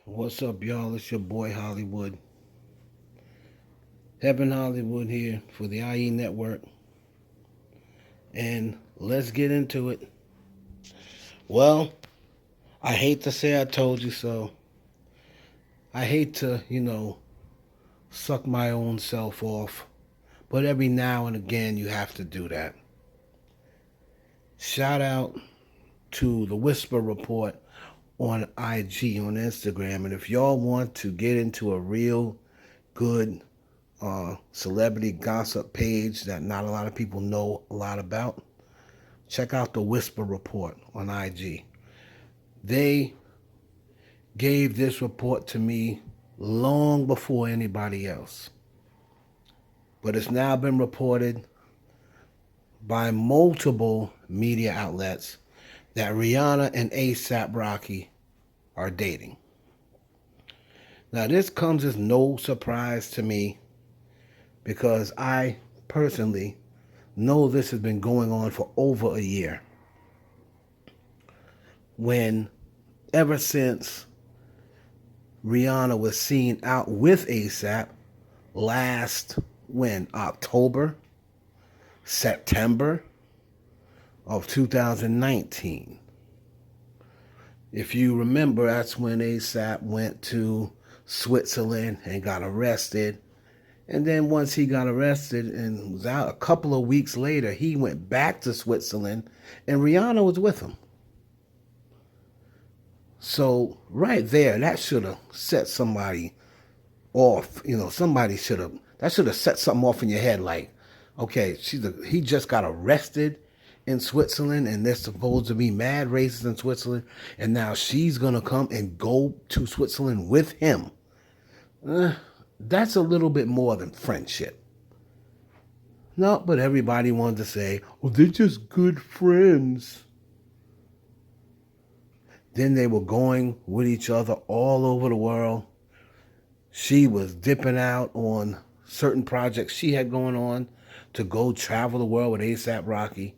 What's up, y'all? It's your boy Hollywood. Heaven Hollywood here for the IE Network. And let's get into it. Well, I hate to say I told you so. I hate to, suck my own self off. But every now and again, you have to do that. Shout out to the Whisper Report on IG, on Instagram. And if y'all want to get into a real good celebrity gossip page that not a lot of people know a lot about, check out the Whisper Report on IG. They gave this report to me long before anybody else. But it's now been reported by multiple media outlets that Rihanna and ASAP Rocky are dating. Now, this comes as no surprise to me because I personally know this has been going on for over a year. Ever since Rihanna was seen out with ASAP last, October, September of 2019. If you remember, that's when ASAP went to Switzerland and got arrested. And then once he got arrested and was out, a couple of weeks later, he went back to Switzerland and Rihanna was with him. So right there, that should have set somebody off. That should have set something off in your head like, okay, he just got arrested in Switzerland and they're supposed to be mad racist in Switzerland. And now she's going to come and go to Switzerland with him. That's a little bit more than friendship. No, but everybody wanted to say, well, they're just good friends. Then they were going with each other all over the world. She was dipping out on certain projects she had going on to go travel the world with ASAP Rocky.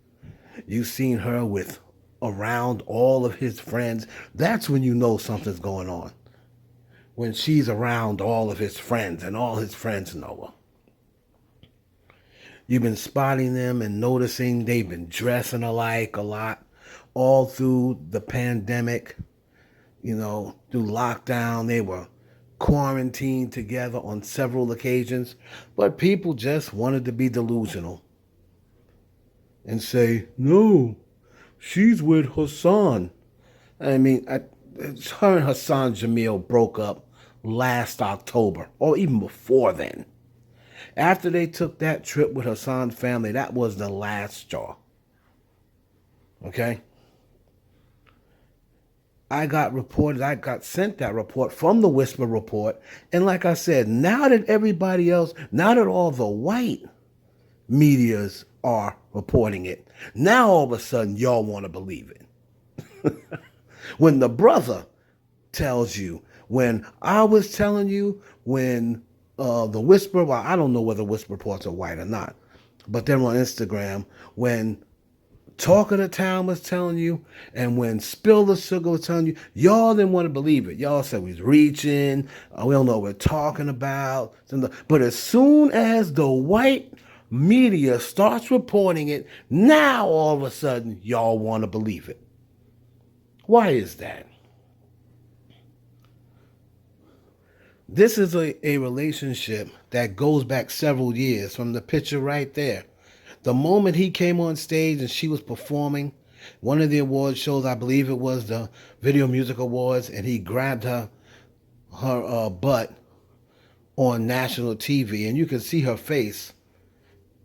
You've seen her with around all of his friends. That's when you know something's going on. When she's around all of his friends and all his friends know her. You've been spotting them and noticing they've been dressing alike a lot all through the pandemic. Through lockdown, they were quarantined together on several occasions, but people just wanted to be delusional and say, no, she's with Hassan. I mean, her and Hassan Jamil broke up last October, or even before then. After they took that trip with Hassan's family, that was the last straw. Okay? I got sent that report from the Whisper Report. And like I said, now that all the white medias are reporting it, now all of a sudden y'all want to believe it. When the brother tells you, when I was telling you, when the Whisper, well, I don't know whether Whisper reports are white or not, but they're on Instagram, when Talk of the Town was telling you, and when Spill the Sugar was telling you, y'all didn't want to believe it. Y'all said we was reaching, we don't know what we're talking about. But as soon as the white media starts reporting it, now all of a sudden y'all want to believe it. Why is that? This is a relationship that goes back several years from the picture right there. The moment he came on stage and she was performing one of the award shows, I believe it was the Video Music Awards, and he grabbed her butt on national TV, and you can see her face.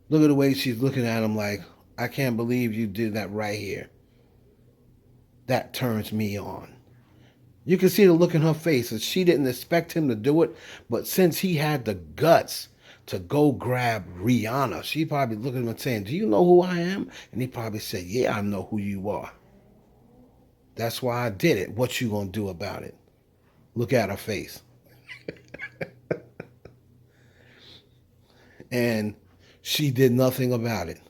Look at the way she's looking at him like, I can't believe you did that right here. That turns me on. You can see the look in her face that she didn't expect him to do it, but since he had the guts to go grab Rihanna, she probably looked at him and saying, do you know who I am? And he probably said, yeah, I know who you are. That's why I did it. What you gonna do about it? Look at her face. And she did nothing about it.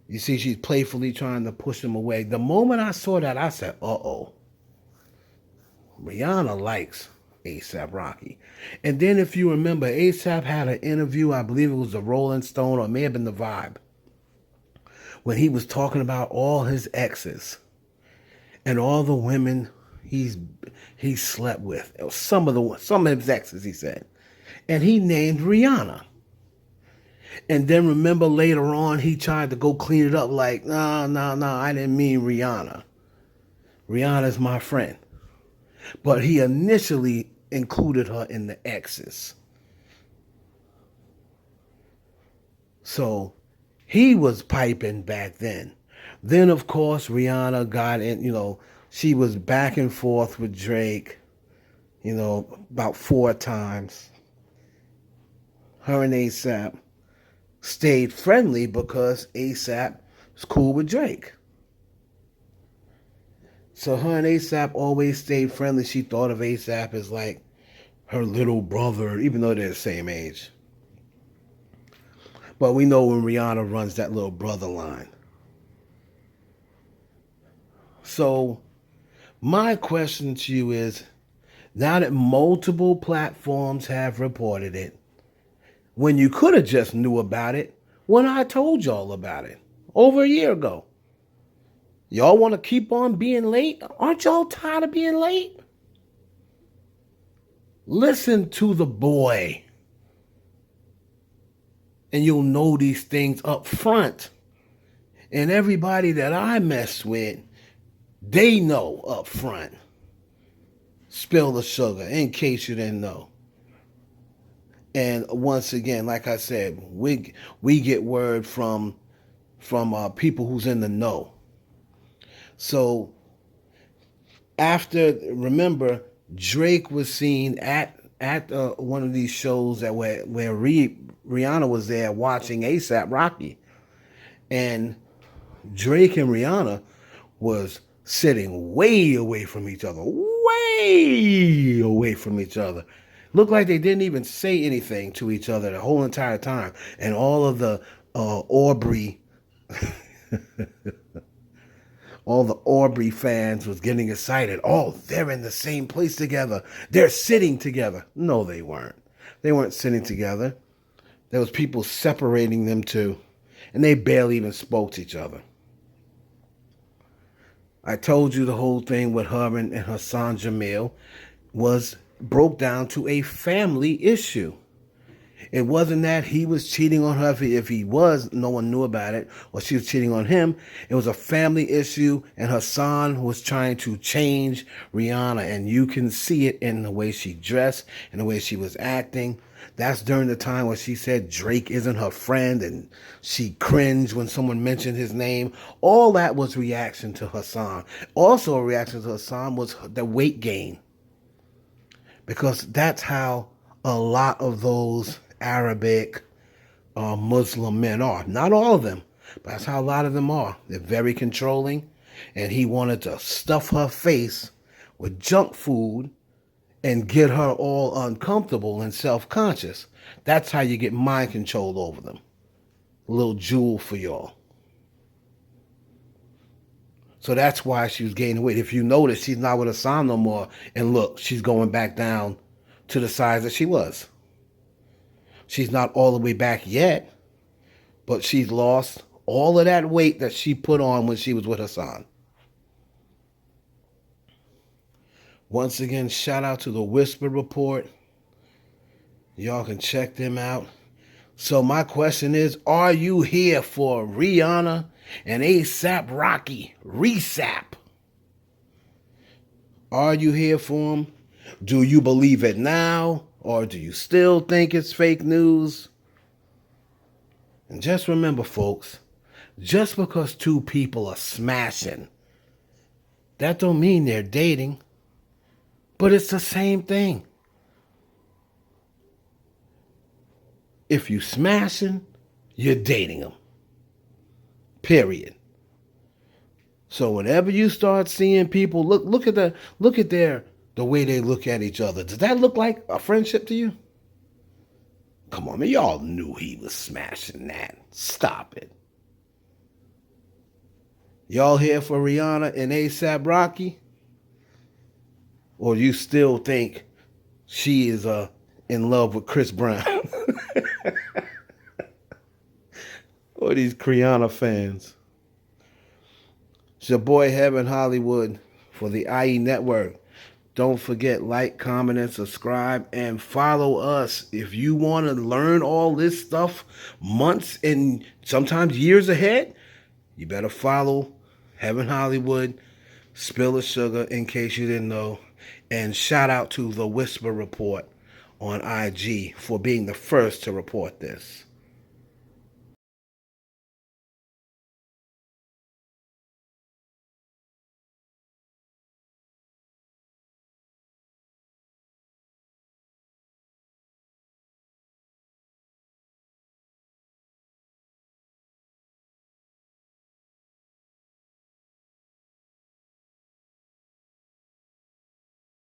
You see, she's playfully trying to push him away. The moment I saw that, I said, uh-oh. Rihanna likes ASAP Rocky. And then if you remember, ASAP had an interview, I believe it was the Rolling Stone or it may have been the Vibe, when he was talking about all his exes and all the women he slept with. Some of his exes, he said. And he named Rihanna. And then remember later on, he tried to go clean it up like, no, no, no, I didn't mean Rihanna. Rihanna's my friend. But he initially included her in the exes. So he was piping back then. Then, of course, Rihanna got in, she was back and forth with Drake, about 4 times. Her and ASAP stayed friendly because ASAP was cool with Drake. So her and ASAP always stayed friendly. She thought of ASAP as like her little brother, even though they're the same age. But we know when Rihanna runs that little brother line. So my question to you is, now that multiple platforms have reported it, when you could have just knew about it when I told y'all about it over a year ago. Y'all want to keep on being late? Aren't y'all tired of being late? Listen to the boy. And you'll know these things up front. And everybody that I mess with, they know up front. Spill the sugar, in case you didn't know. And once again, like I said, we get word from people who's in the know. So remember, Drake was seen at one of these shows where Rihanna was there watching ASAP Rocky, and Drake and Rihanna was sitting way away from each other, way away from each other. Looked like they didn't even say anything to each other the whole entire time, and all of the Aubrey. All the Aubrey fans was getting excited. Oh, they're in the same place together. They're sitting together. No, they weren't. They weren't sitting together. There was people separating them too. And they barely even spoke to each other. I told you the whole thing with her and Hassan Jamil broke down to a family issue. It wasn't that he was cheating on her. If he was, no one knew about it, or she was cheating on him. It was a family issue, and Hassan was trying to change Rihanna, and you can see it in the way she dressed and the way she was acting. That's during the time when she said Drake isn't her friend, and she cringed when someone mentioned his name. All that was reaction to Hassan. Also a reaction to Hassan was the weight gain, because that's how a lot of those Arabic Muslim men are. Not all of them, but that's how a lot of them are. They're very controlling, and he wanted to stuff her face with junk food and get her all uncomfortable and self-conscious. That's how you get mind control over them. A little jewel for y'all. So that's why she was gaining weight. If you notice, she's not with Hassan no more, and look, she's going back down to the size that she was. She's not all the way back yet, but she's lost all of that weight that she put on when she was with Hassan. Once again, shout out to the Whisper Report. Y'all can check them out. So my question is, are you here for Rihanna and ASAP Rocky? RESAP. Are you here for them? Do you believe it now? Or do you still think it's fake news? And just remember, folks, just because 2 people are smashing, that don't mean they're dating. But it's the same thing. If you smashing, you're dating them. Period. So whenever you start seeing people look at the way they look at each other, does that look like a friendship to you? Come on, man, y'all knew he was smashing that. Stop it. Y'all here for Rihanna and ASAP Rocky? Or you still think she is in love with Chris Brown? Or these Rihanna fans? It's your boy Heaven Hollywood for the IE Network. Don't forget, like, comment, and subscribe, and follow us. If you want to learn all this stuff months and sometimes years ahead, you better follow Heaven Hollywood, Spill the Sugar, in case you didn't know. And shout out to The Whisper Report on IG for being the first to report this.